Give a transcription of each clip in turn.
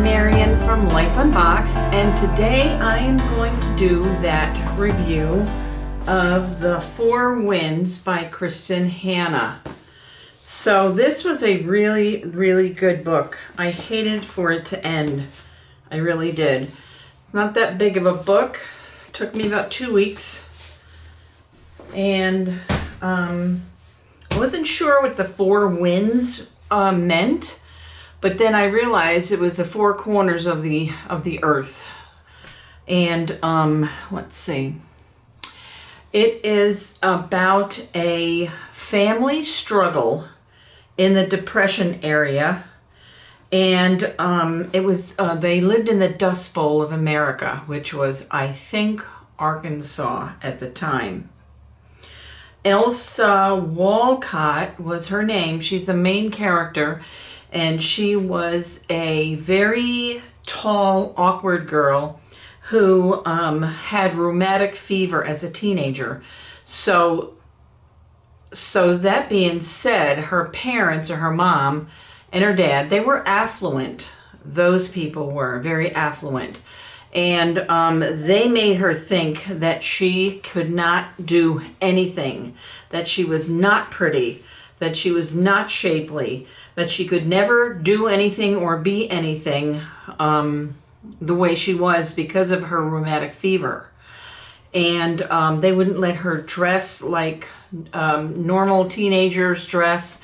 Marion from Life Unboxed, and today I am going to do that review of The Four Winds by Kristan Hannah. So this was a really, really good book. I hated for it to end. I really did. Not that big of a book. It took me about 2 weeks. And I wasn't sure what the four winds meant. But then I realized it was the four corners of the earth. And let's see. It is about a family struggle in the Depression area. And it was they lived in the Dust Bowl of America, which was, I think, Arkansas at the time. Elsa Walcott was her name. She's the main character. And she was a very tall, awkward girl who had rheumatic fever as a teenager. So that being said, her parents, or her mom and her dad, they were affluent. Those people were very affluent. And they made her think that she could not do anything, that she was not pretty, that she was not shapely, that she could never do anything or be anything the way she was because of her rheumatic fever. And they wouldn't let her dress like normal teenagers dress.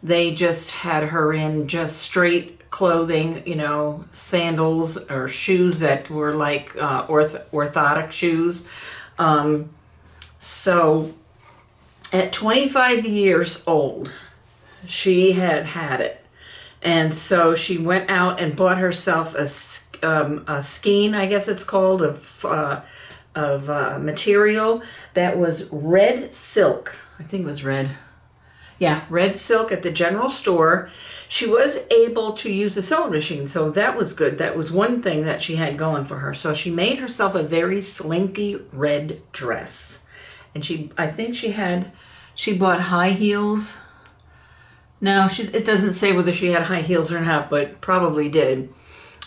They just had her in just straight clothing, you know, sandals or shoes that were like orthotic shoes. So at 25 years old, she had it. And so she went out and bought herself a skein, I guess it's called, of material that was red silk. I think it was red. Yeah, red silk at the general store. She was able to use a sewing machine, so that was good. That was one thing that she had going for her. So she made herself a very slinky red dress. And I think she bought high heels. No, it doesn't say whether she had high heels or not, but probably did.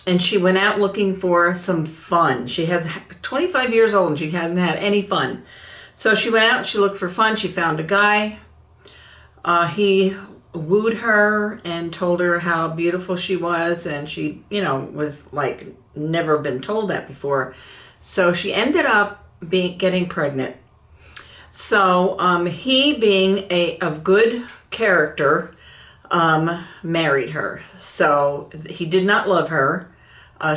And she went out looking for some fun. She has 25 years old and she hadn't had any fun. So she went out, she looked for fun. She found a guy. He wooed her and told her how beautiful she was. And she, was like never been told that before. So she ended up getting pregnant. So he, being of good character, married her. So he did not love her.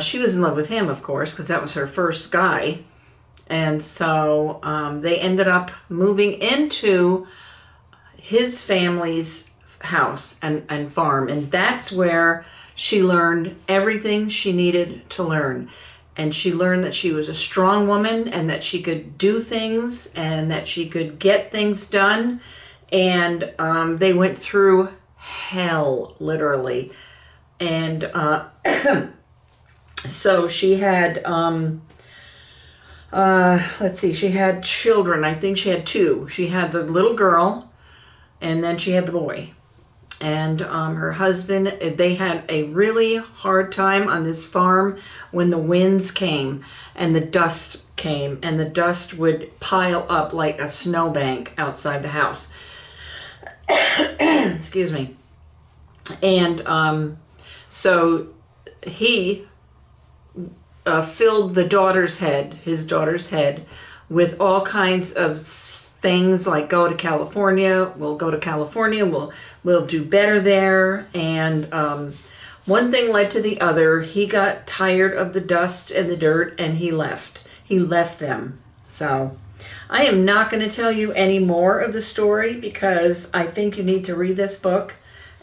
She was in love with him, of course, because that was her first guy. And so they ended up moving into his family's house and farm. And that's where she learned everything she needed to learn. And she learned that she was a strong woman and that she could do things and that she could get things done. And they went through hell, literally. And so she had, she had children. I think she had two. She had the little girl and then she had the boy. And her husband, they had a really hard time on this farm when the winds came and the dust came, and the dust would pile up like a snowbank outside the house. Excuse me. And so he filled his daughter's head with all kinds of things like go to California, we'll do better there. And one thing led to the other. He got tired of the dust and the dirt and he left them. So I am not going to tell you any more of the story because I think you need to read this book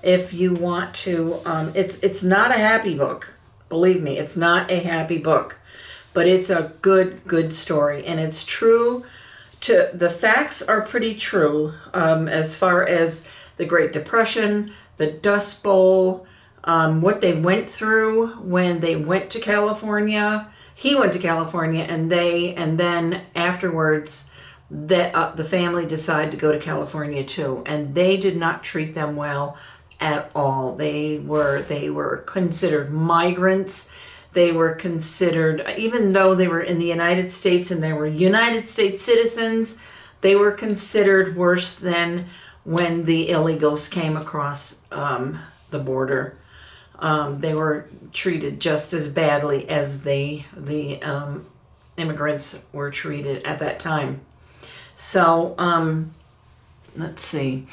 if you want to. It's not a happy book. Believe me, it's not a happy book, but it's a good story, and it's true. The facts are pretty true as far as the Great Depression, the Dust Bowl, what they went through when they went to California. He went to California, and then afterwards, the family decided to go to California too, and they did not treat them well at all. They were considered migrants. They were considered, even though they were in the United States and they were United States citizens, they were considered worse than when the illegals came across the border. They were treated just as badly as the immigrants were treated at that time. So, let's see.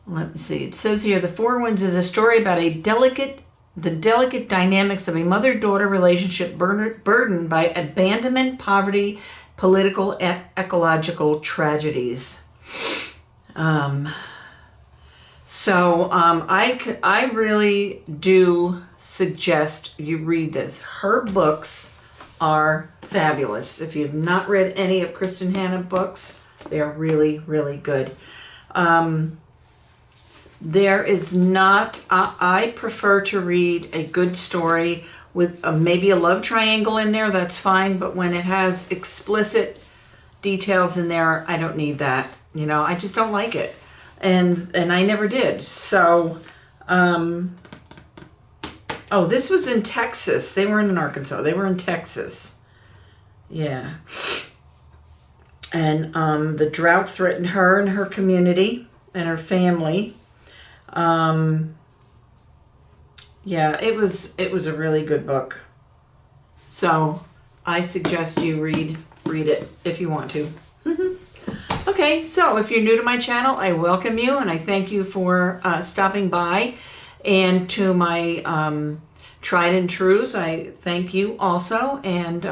Let me see. It says here, The Four Winds is a story about the delicate dynamics of a mother-daughter relationship burdened by abandonment, poverty, political, and ecological tragedies. I really do suggest you read this. Her books are fabulous. If you've not read any of Kristan Hanna's books, they are really, really good. There is not, I prefer to read a good story with maybe a love triangle in there, that's fine, but when it has explicit details in there, I don't need that. You know, I just don't like it. And I never did. So, oh, this was in Texas. They weren't in Arkansas. They were in Texas. Yeah. And the drought threatened her and her community and her family. Yeah, it was a really good book. So I suggest you read it if you want to. Okay, so if you're new to my channel, I welcome you and I thank you for stopping by. And to my tried and trues, I thank you also. And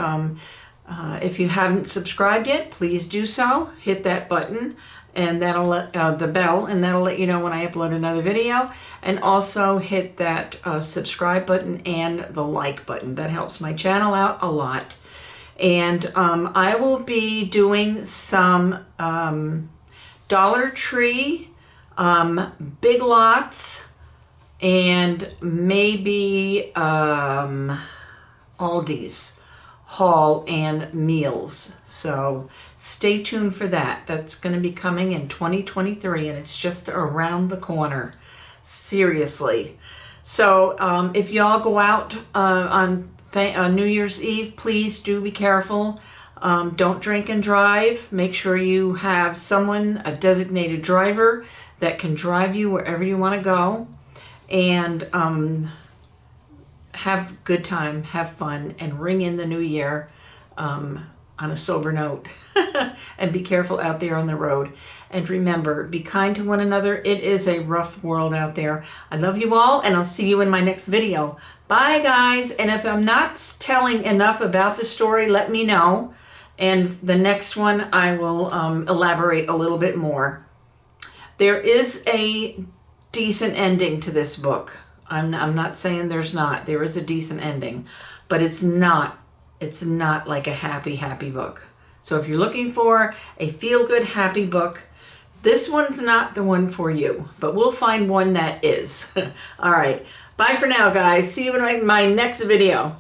if you haven't subscribed yet, please do so. Hit that button and that'll let the bell, and that'll let you know when I upload another video. And also hit that subscribe button and the like button. That helps my channel out a lot. And I will be doing some Dollar Tree, Big Lots, and maybe Aldi's haul and meals. So stay tuned for that. That's going to be coming in 2023, and it's just around the corner. Seriously. So if y'all go out on New Year's Eve, please do be careful. Don't drink and drive. Make sure you have someone, a designated driver, that can drive you wherever you want to go. And have a good time, have fun, and ring in the new year on a sober note. And be careful out there on the road. And remember, be kind to one another. It is a rough world out there. I love you all, and I'll see you in my next video. Bye, guys. And if I'm not telling enough about the story, let me know. And the next one, I will elaborate a little bit more. There is a decent ending to this book. I'm not saying there's not. There is a decent ending. But it's not like a happy book. So if you're looking for a feel-good, happy book, this one's not the one for you. But we'll find one that is. All right. Bye for now, guys. See you in my next video.